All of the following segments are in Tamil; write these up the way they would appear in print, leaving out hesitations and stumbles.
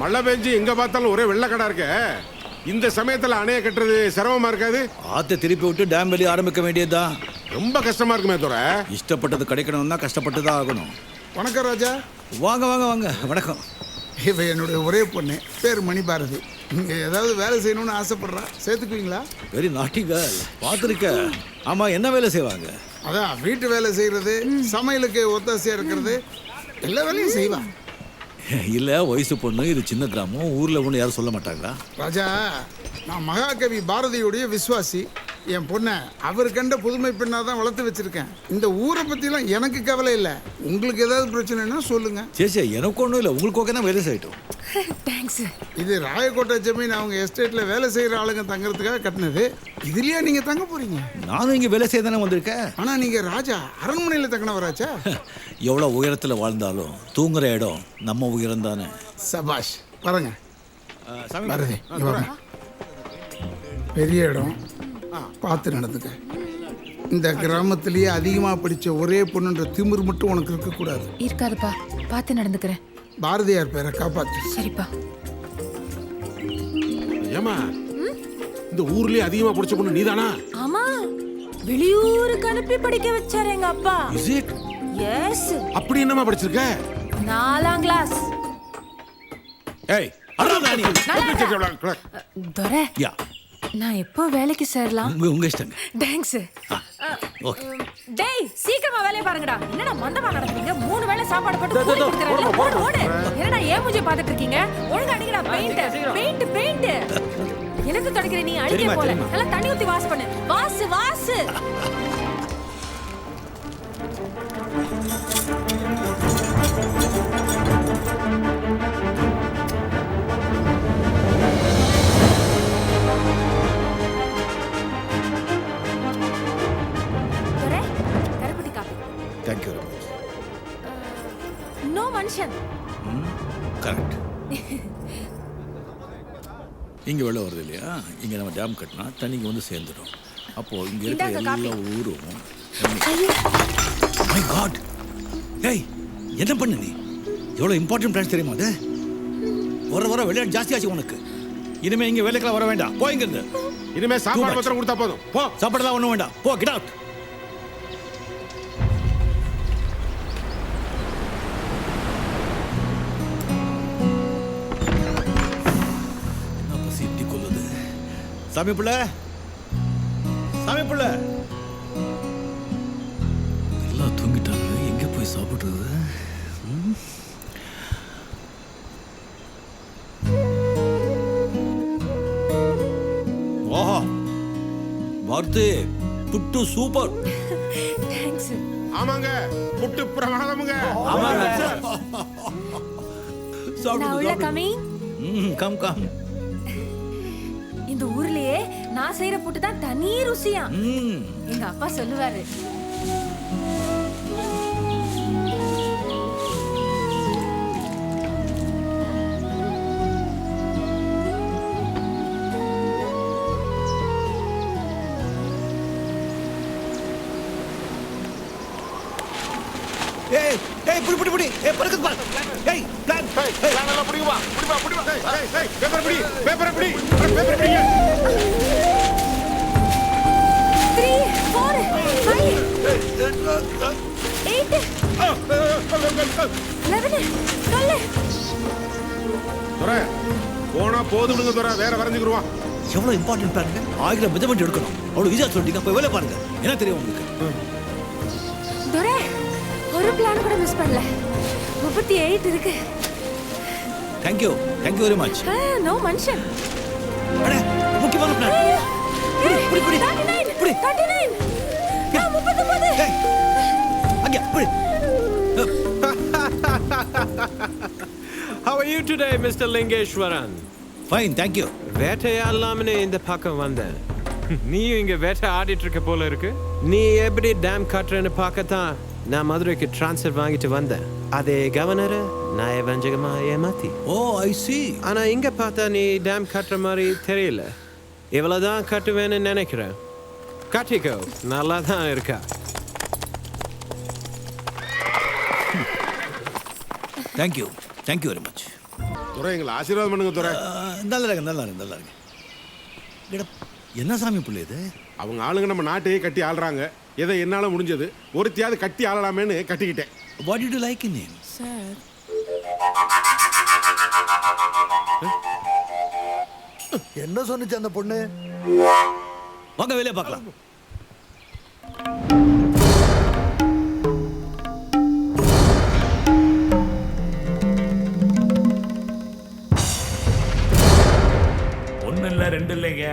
மழை பெஞ்சு எங்க பார்த்தாலும் ஒரே வெள்ளக்கடா இருக்க. இந்த சமயத்துல அணைய கட்டுறது சிரமமா இருக்காது? ஆத்த திருப்பி விட்டு டேம் வெளியே ஆரம்பிக்க வேண்டியதுதான். ரொம்ப கஷ்டமா இருக்குமே தோற. இஷ்டப்பட்டது கிடைக்கணும்னா கஷ்டப்பட்டு தான் ஆகணும். வணக்கம் ராஜா. வாங்க வாங்க வாங்க. வணக்கம். இவ என்னுடைய ஒரே பொண்ணு, பேர் மணிபாரதி. நீங்க ஏதாவது வேலை செய்யணும்னு ஆசைப்படுறா, சேர்த்துக்குவீங்களா? வெரி நாட்டி கேர்ள். பார்த்துருக்க. ஆமா, என்ன வேலை செய்வாங்க? அதான் வீட்டு வேலை செய்யறது, சமையலுக்கு ஒத்தாசையா இருக்கிறது, எல்லா வேலையும் செய்வா. இல்ல, வயசு பொண்ணு, இது சின்ன கிராமம், ஊர்ல ஒண்ணு யாரும் சொல்ல மாட்டாங்களா? ராஜா, நான் மகாகவி பாரதியுடைய விசுவாசி. என் பொண்ணை அவர் கண்ட புதுமை பெண்ணாக தான் வளர்த்து வச்சிருக்கேன். இந்த ஊரை பற்றிலாம் எனக்கு கவலை இல்லை. உங்களுக்கு ஏதாவது பிரச்சனைனா சொல்லுங்க. சரி, எனக்கு ஒன்றும் இல்லை. உங்களுக்கு ஓகே தான், வேலை செய்யட்டும். தேங்க்ஸ். இது ராயக்கோட்டை ஜமீன் அவங்க எஸ்டேட்டில் வேலை செய்கிற ஆளுங்க தங்குறதுக்காக கட்டினது. இதுலயே நீங்கள் தங்க போறீங்க. நானும் இங்கே வேலை செய்ய தானே வந்திருக்கேன். ஆனால் நீங்கள் ராஜா அரண்மனையில் தங்கினவராச்சா? எவ்வளோ உயரத்தில் வாழ்ந்தாலும் தூங்குற இடம் நம்ம உயரம் தானே. சபாஷ். பாருங்க பாரதி, பெரிய இடம், பார்த்து நடந்துக்க. இந்த கிராமத்திலேயே அதிகமாக படித்த ஒரே பொண்ணுன்ற திமிர் மட்டும் உனக்கு இருக்கக்கூடாது. இருக்காதுப்பா, பார்த்து நடந்துக்கிறேன். பாரதியார் பேரை காப்பாத்து. சரிப்பா. ஏமா, இந்த ஊர்லயே அதிகமா படிச்ச பொண்ணு நீதானா? ஆமா, வெளியூருக்கு அனுப்பி படிக்க வச்சாரு எங்க அப்பா. Is it? எஸ். அப்படி என்னமா படிச்சிருக்க? 4ஆம் கிளாஸ். ஏய், அறதானி. துரை, யா, நான் எப்போ வேலைக்கு சேரலாம்? உங்க இஷ்டங்க. தேங்க்ஸ். ஓகே. டேய், சீக்கிரமா வேலைய பாருங்கடா. என்னடா மந்தமா நடக்குறீங்க? 3 வேளை சாப்பாடு போட்டு கூலி கொடுக்கறீங்க. ஓடு ஓடு. என்னடா ஏன் மூஞ்சி பாத்துட்டு இருக்கீங்க? ஒழுங்கா அடிங்கடா. பெயிண்ட். எனக்கு தொடக்கிற நீ அடிக்க போல. நல்லா தண்ணி ஊத்தி வாஷ் பண்ணு. Wash. Thank you very much. No மனுஷன். கரெக்ட். இங்கே வெள்ளம் வருது இல்லையா? இங்கே நம்ம டேம் கட்டினா தண்ணிக்கு வந்து சேர்ந்துடும். அப்போது இங்கே இருக்கிற எல்லா ஊரும். My God. ஏய், என்ன பண்ணு நீ? எவ்வளோ இம்பார்ட்டன்ட் பிளான்ஸ் தெரியுமா அது? வர விளையாட்டு ஜாஸ்தியாச்சு உனக்கு. இனிமேல் இங்கே வேலைக்கெல்லாம் வர வேண்டாம். போ இங்கிருந்து. இனிமேல் சாப்பாடு மாத்திரம் கொடுத்தா போதும். போ. சாப்பாடுலாம் ஒன்றும் வேண்டாம். போ, கெட் அவுட். சாமி பிள்ளை எல்லாம் தூங்கிட்டாங்க. எங்க போய் சாப்பிடுறது? ஓஹோ, வார்த்தை புட்டு சூப்பர். தேங்க்ஸ். ஆமாங்க, புட்டு பிரமாதமுங்க. சாப்பிடு. கம். இந்த ஊர்லயே நான் செய்யற புட்டு தான் தனி ருசியா. எங்க அப்பா சொல்லுவாரு. புடி. பறக்குது பாரு. பிளான் எல்லாம் புடிக்குமா? புடிப்பா. பேப்பர் புடி. 3 4 5 8 11 12. துரை, போனா போது விடுங்க துரை, வேற வரைஞ்சுக்குருவான். எவ்வளோ இம்பார்ட்டன்ட் பிளான். 1000 மெஜர்மெண்ட் எடுக்கணும். அவ்வளோ ஈஸியாக சொல்லிட்டீங்க. போய் வேலை பாருங்க. என்ன தெரியும் உங்களுக்கு? துரை, ஒரு பிளான் கூட மிஸ் பண்ணல. 38 இருக்கு. Thank you very much. நோ மனுஷன். அடே, முக்கியமான பிளான். புடி. 39. 39. அங்க புடி. How are you today, Mr. Lingeshwaran? Fine, thank you. வேட்டையாடலாம்னு இந்த பக்கம் வந்தேன். நீயும் இங்க வேட்டை ஆடிட்டு இருக்க போல இருக்கு. நீ எப்படி டேம் கட்டுறேன்னு பார்க்கத்தான் நான் மதுரைக்கு ட்ரான்ஸ்ஃபர் வாங்கிட்டு வந்தேன். அதே கவர்னரை நான் வஞ்சகமா ஏமாத்தி. ஓ, ஐ சி. ஆனா இங்க பார்த்தா நீ டேம் கட்டுற மாதிரி தெரியல. இவ்வளவுதான் கட்டுவேன்னு நினைக்கிறேன். கட்டிக்கோ, நல்லா தான் இருக்கா. Thank you very much. துரை எங்களை ஆசீர்வாதம் பண்ணுங்க துரை. நல்லா இருக்கு நல்லா இருக்கு நல்லா இருக்கு. என்ன சாமி பிள்ளை இது? அவங்க ஆளுங்க நம்ம நாட்டையே கட்டி ஆள்றாங்க. எதை என்னால முடிஞ்சது ஒருத்தியாவது கட்டி ஆளலாமேன்னு கட்டிக்கிட்டேன். What did you like in him? Sir என்ன சொன்னுச்சு அந்த பொண்ணு? வாங்க வேலையை பார்க்கலாம். ஒன்றும் இல்லை 2 இல்லைங்க,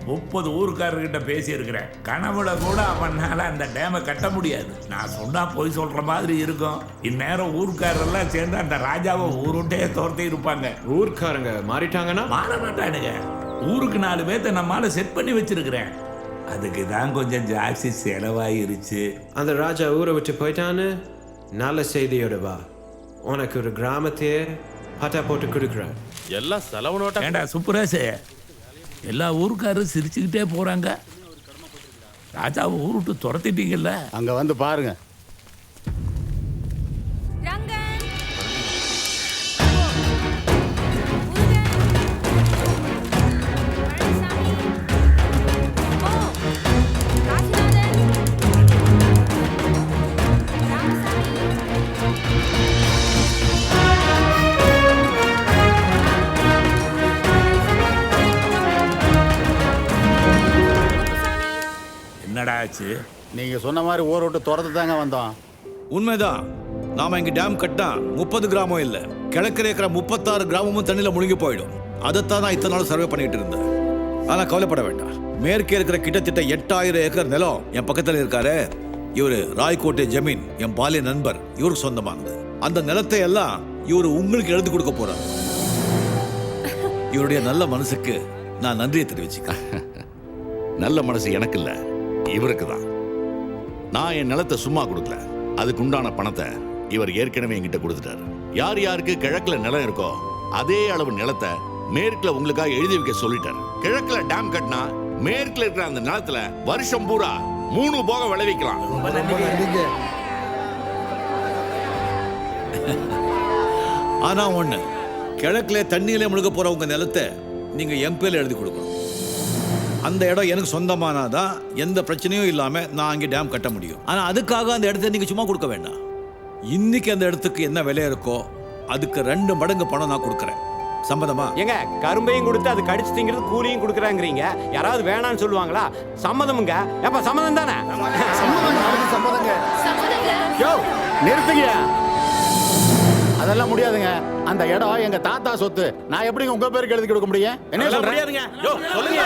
30 ஊருக்காரர்கிட்ட பேசியிருக்கிறேன். கனவுல கூட அவனால அந்த டேமை கட்ட முடியாது. நான் சொன்னா போய் சொல்ற மாதிரி இருக்கும். இந்நேரம் ஊருக்காரெல்லாம் சேர்ந்து அந்த ராஜாவை ஊருட்டே தோர்த்தி இருப்பாங்க. ஊர்க்காரங்க மாறிட்டாங்கன்னா மாற மாட்டானுங்க. ஊருக்கு 4 பேர்த்த நம்மால செட் பண்ணி வச்சிருக்கிறேன். அதுக்கு தான் கொஞ்சம் ஜாஸ்தி செலவாயிருச்சு. அந்த ராஜா ஊரை விட்டு போயிட்டான்னு நல்ல செய்தியோட வா. உனக்கு ஒரு கிராமத்தையே பட்டா போட்டு கொடுக்குறேன். எல்லாம் செலவு நோட்டா. ஏண்டா சுப்புராசே, எல்லா ஊருக்காரும் சிரிச்சுக்கிட்டே போறாங்க. ராஜாவை ஊர் விட்டு துரத்திட்டீங்கல்ல. அங்க வந்து பாருங்க. ரங்கன் என்னடா ஆச்சு? நீங்க சொன்ன மாதிரி ஊரை விட்டு துரத்து தாங்க வந்தோம். உண்மைதான். நாம இங்க டேம் கட்டினா 30 கிராமம் இல்ல, கிழக்கில் இருக்கிற 36 கிராமமும் தண்ணியில முழுகி போயிடும். அதைத்தான் நான் இத்தனை நாள் சர்வே பண்ணிட்டு இருந்தேன். ஆனா கவலைப்பட வேண்டாம். மேற்கே இருக்கிற கிட்டத்தட்ட 8000 ஏக்கர் நிலம் என் பக்கத்துல இருக்காரு. இவரு ராய்கோட்டை ஜமீன் என் பாலிய நண்பர். இவருக்கு சொந்தமானது. அந்த நிலத்தை எல்லாம் இவரு உங்களுக்கு எழுதி கொடுக்க போறாரு. இவருடைய நல்ல மனசுக்கு நான் நன்றியை தெரிவிச்சுக்கிறேன். நல்ல மனசு எனக்கு இல்ல, இவருக்கு தான். நான் என் நிலத்தை சும்மா கொடுக்கல, அதுக்கு உண்டான பணத்தை இவர் ஏற்கனவே என்கிட்ட கொடுத்துட்டாரு. யார் யாருக்கு கிழக்குல நிலம் இருக்கோ அதே அளவு நிலத்தை மேற்குல உங்களுக்காக எழுதி வைக்க சொல்லிட்டாரு. கிழக்குல டேம் கட்டினா மேற்குல இருக்கிற அந்த நிலத்துல வருஷம் பூரா 3 போக விளைவிக்கலாம். ஆனா ஒண்ணு, கிழக்குல தண்ணியிலே முழுக போற உங்க நிலத்தை நீங்க எம்பேல எழுதி கொடுக்கணும். அந்த இடம் எனக்கு சொந்தமானாதான் எந்த பிரச்சனையும் இல்லாம நான் அங்கே டேம் கட்ட முடியும். ஆனா அதுக்காக அந்த இடத்த நீங்க சும்மா கொடுக்க வேண்டாம். இன்னைக்கு அந்த இடத்துக்கு என்ன விலை இருக்கோ அதுக்கு 2 மடங்கு பணம் நான் கொடுக்கறேன். சம்மதமா? ஏங்க, கரும்பையும் கொடுத்து அது கடிச்சு திங்கிறது கூலியும் கொடுக்குறாங்கிறீங்க. யாராவது வேணான்னு சொல்லுவாங்களா? சம்மதமுங்க. ஏப்பா சம்மதம் தானே? சம்மதங்க. யோ நிறுத்துங்க. அதெல்லாம் முடியாதுங்க. அந்த இடம் எங்க தாத்தா சொத்து. நான் எப்படிங்க உங்க பேருக்கு எழுதி கொடுக்க முடியும்? என்ன சொல்றீங்க? யோ சொல்லுங்க.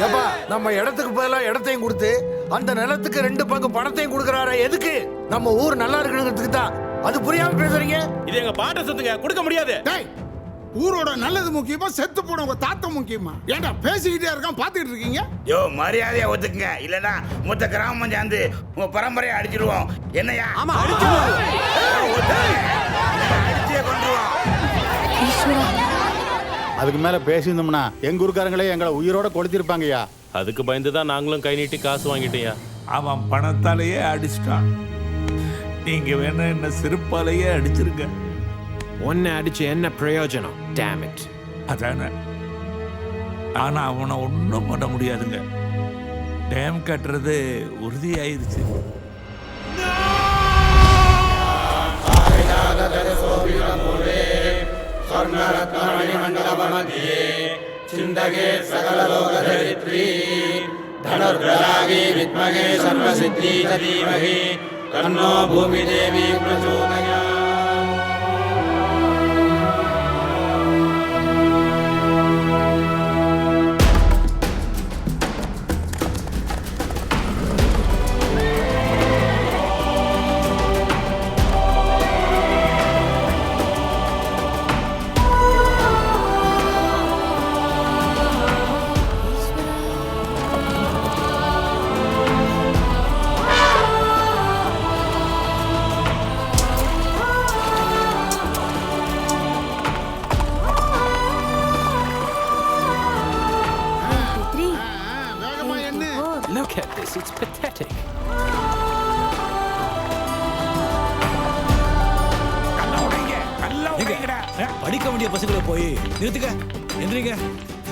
ஏப்பா, நம்ம இடத்துக்கு பதிலா இடத்தையும் கொடுத்து அந்த நிலத்துக்கு 2 பங்கு பணத்தையும் கொடுக்கறாரு. எதுக்கு? நம்ம ஊர் நல்லா இருக்கணுங்கிறதுக்கு தான். அது புரியாம பேசுறீங்க. இது எங்க பாட்ட சொத்துங்க, கொடுக்க முடியாது. டேய், ஊரோட நல்லது முக்கியமா செத்து போன உங்க தாத்தா முக்கியமா? ஏன்டா பேசிக்கிட்டே இருக்கான் பாத்துக்கிட்டு இருக்கீங்க? யோ மரியாதையா ஒத்துக்குங்க, இல்லனா மொத்த கிராமம் சேர்ந்து உங்க பரம்பரையை அடிச்சிடுவோம். என்னையா? ஆமா, அடிச்சிடுவோம். அடிச்சே கொன்றுவோம். அதுக்கு மேல பேசியிருந்தோம்னா எங்க ஊருக்காரங்களே எங்களை உயிரோட கொளுத்திருப்பாங்கய்யா. அதுக்கு பயந்து தான் நாங்களும் கை நீட்டி காசு வாங்கிட்டோம்யா. அவன் பணத்தாலேயே அடிச்சிட்டான். நீங்க வேணா என்ன செருப்பாலேயே அடிச்சிருங்க. ஒன்னு அடிச்சு என்ன பிரயோஜனம்? Damn it. அதானே. ஆனா அவனை ஒன்றும் பண்ண முடியாதுங்க. டேம் கட்டுறது உறுதியாயிருச்சு. பூமி தேவி பிரச்சோதயாத். படிக்க வேண்டிய பசங்களை போய் நிறுத்துக்க எந்திரிங்க.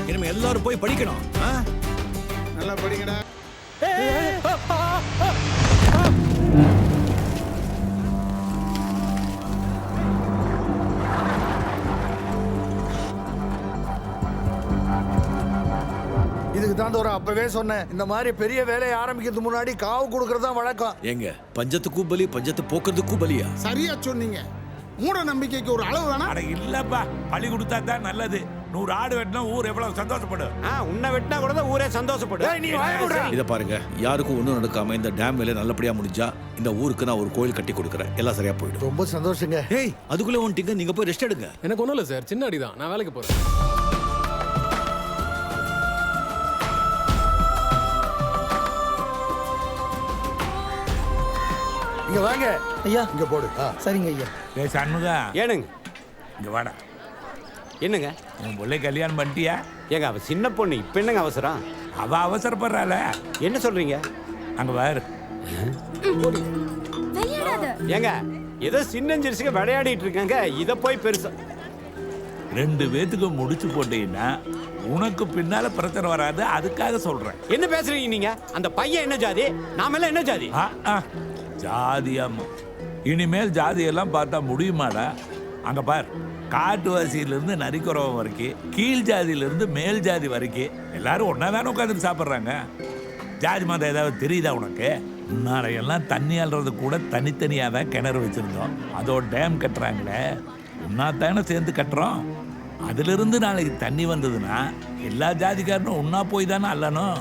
இனிமே எல்லாரும் போய் படிக்கணும். நல்லா படிங்கடா. இதுக்கு தான் தோற அப்பவே சொன்னேன், இந்த மாதிரி பெரிய வேலையை ஆரம்பிக்கிறதுக்கு முன்னாடி காவு கொடுக்கறதா வழக்கம். எங்க பஞ்சத்துக்கும் பலி, பஞ்சத்தை போக்குறதுக்கும் பலியா? சரியா சொன்னீங்க. மூட நம்பிக்கைக்கு ஒரு அளவு வேணா. அட இல்லப்பா, பழி கொடுத்தா தான் நல்லது. 100 ஆடு வெட்டினா ஊர் எவ்வளவு சந்தோஷப்படும். உன்னை வெட்டினா கூட தான் ஊரே சந்தோஷப்படும். நீ வாய மூடுடா. இத பாருங்க, யாருக்கும் ஒண்ணும் நடக்காம இந்த டேம் வேலை நல்லபடியா முடிஞ்சா இந்த ஊருக்கு நான் ஒரு கோயில் கட்டி கொடுக்குறேன். எல்லாம் சரியா போயிடும். ரொம்ப சந்தோஷங்க. ஏய், அதுக்குள்ள வந்துட்டீங்க, நீங்க போய் ரெஸ்ட் எடுங்க. எனக்கு ஒன்றும் இல்லை சார், சின்ன அடிதான், நான் வேலைக்கு போகிறேன். இங்க வாங்க ஐயா. இங்க போடு. சரிங்க ஐயா. டேய் சண்முகா, ஏனுங்க? இங்க வாடா. என்னங்க? உன் பிள்ளை கல்யாணம் பண்ணிட்டியா? ஏங்க அவ சின்ன பொண்ணு, இப்ப என்னங்க அவசரம்? அவ அவசரப்படுறாள. என்ன சொல்றீங்க? அங்க பாரு. ஏங்க ஏதோ சின்னஞ்சிரிசுக்கு விளையாடிட்டு இருக்காங்க, இத போய் பெருசா 2 பேத்துக்கு முடிச்சு போட்டீங்கன்னா உனக்கு பின்னால பிரச்சனை வராது, அதுக்காக சொல்றேன். என்ன பேசுறீங்க நீங்க? அந்த பையன் என்ன ஜாதி, நாம எல்லாம் என்ன ஜாதி? ஜாதியாமா, இனிமேல் ஜாதியெல்லாம் பார்த்தா முடியுமாடா? அங்க பார், காட்டுவாசியிலிருந்து நரிக்குறவன் வரைக்கும், கீழ் ஜாதியிலிருந்து மேல் ஜாதி வரைக்கும் எல்லாரும் ஒன்னா தானே உட்காந்துட்டு சாப்பிட்றாங்க. ஜாதி மதம் ஏதாவது தெரியுதா உனக்கு? முன்னாடையெல்லாம் தண்ணி அல்றது கூட தனித்தனியாக தான் கிணறு வச்சிருந்தோம். அதோட டேம் கட்டுறாங்களே, ஒன்னா தானே சேர்ந்து கட்டுறோம். அதிலிருந்து நாளைக்கு தண்ணி வந்ததுன்னா எல்லா ஜாதிக்காரனும் ஒன்னா போய் தானே அல்லணும்,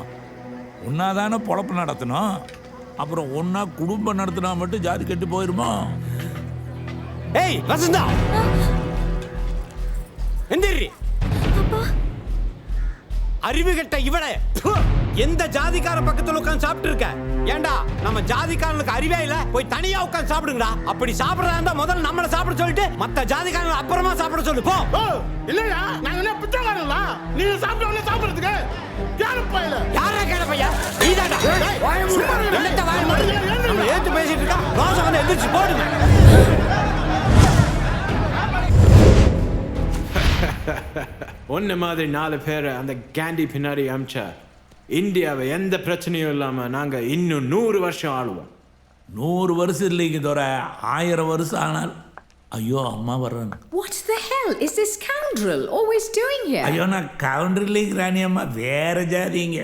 ஒன்னா தானே பொழப்பு நடத்தணும். அப்புறம் ஒன்னா குடும்பம் நடத்தினா மட்டும் ஜாதி கெட்டு போயிருமோ? ஏய் வசந்தா, எந்திரி. அறிவு கெட்ட இவளே, எந்த ஜாதிக்கார பக்கத்துல உட்கார்ந்து சாப்பிட்டு இருக்க? ஏண்டா நம்ம ஜாதிக்காரனுக்கு அறிவே இல்ல? போய் தனியா உட்கார்ந்து சாப்பிடுங்கடா. அப்படி சாப்பிடுறதா இருந்தா முதல்ல நம்மள சாப்பிட சொல்லிட்டு மத்த ஜாதிக்காரங்க அப்புறமா சாப்பிட சொல்லு போ. இல்லையா, நாங்க என்ன பிச்சைக்காரங்களா? நீங்க சாப்பிட்டவங்க சாப்பிடுறதுக்கு யாரு பையல? யாரா கேட பையா? நீதாடா. என்னத்த வாய மூடு? நம்ம ஏத்து பேசிட்டு இருக்கா? வாச வந்து எந்திரிச்சு போடுங்க. ஒன்னு மாதிரி 4 பேரை அந்த கேண்டி பின்னாடி அமிச்சா இந்தியாவை எந்த பிரச்சனையும் இல்லாம நாங்க இன்னும் 100 வருஷம் ஆளுவோம். 100 வருஷம் இல்லைங்க தோற, 1000 வருஷம் ஆனால். ஐயோ அம்மா வர்றேன். What the hell is this scoundrel always doing here? ஐயோ நான் கவுண்டர் லீக் ராணி அம்மா, வேற ஜாதிங்க.